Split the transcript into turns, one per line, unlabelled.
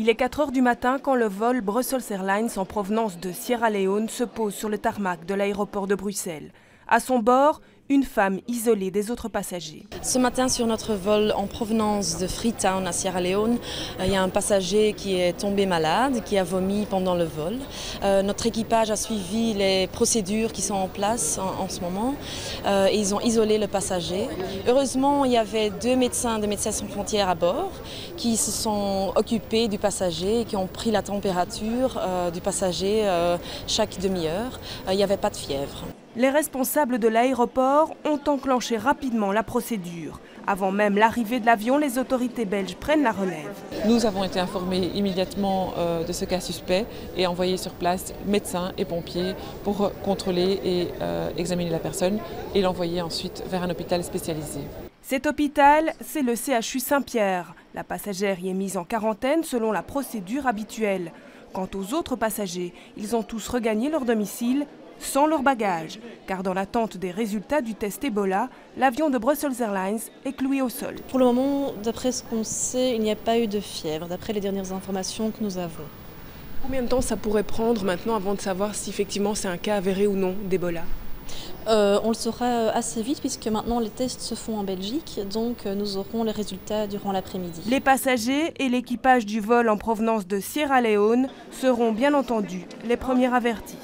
Il est 4 heures du matin quand le vol Brussels Airlines en provenance de Sierra Leone se pose sur le tarmac de l'aéroport de Bruxelles. À son bord, une femme isolée des autres passagers.
Ce matin, sur notre vol en provenance de Freetown à Sierra Leone, il y a un passager qui est tombé malade, qui a vomi pendant le vol. Notre équipage a suivi les procédures qui sont en place en ce moment et ils ont isolé le passager. Heureusement, il y avait 2 médecins de Médecins sans frontières à bord qui se sont occupés du passager et qui ont pris la température du passager chaque demi-heure. Il n'y avait pas de fièvre.
Les responsables de l'aéroport ont enclenché rapidement la procédure. Avant même l'arrivée de l'avion, les autorités belges prennent la relève.
Nous avons été informés immédiatement de ce cas suspect et envoyés sur place médecins et pompiers pour contrôler et examiner la personne et l'envoyer ensuite vers un hôpital spécialisé.
Cet hôpital, c'est le CHU Saint-Pierre. La passagère y est mise en quarantaine selon la procédure habituelle. Quant aux autres passagers, ils ont tous regagné leur domicile sans leur bagage, car dans l'attente des résultats du test Ebola, l'avion de Brussels Airlines est cloué au sol.
Pour le moment, d'après ce qu'on sait, il n'y a pas eu de fièvre, d'après les dernières informations que nous avons.
Combien de temps ça pourrait prendre maintenant avant de savoir si effectivement c'est un cas avéré ou non d'Ebola ?
On le saura assez vite puisque maintenant les tests se font en Belgique, donc nous aurons les résultats durant l'après-midi.
Les passagers et l'équipage du vol en provenance de Sierra Leone seront bien entendu les premiers avertis.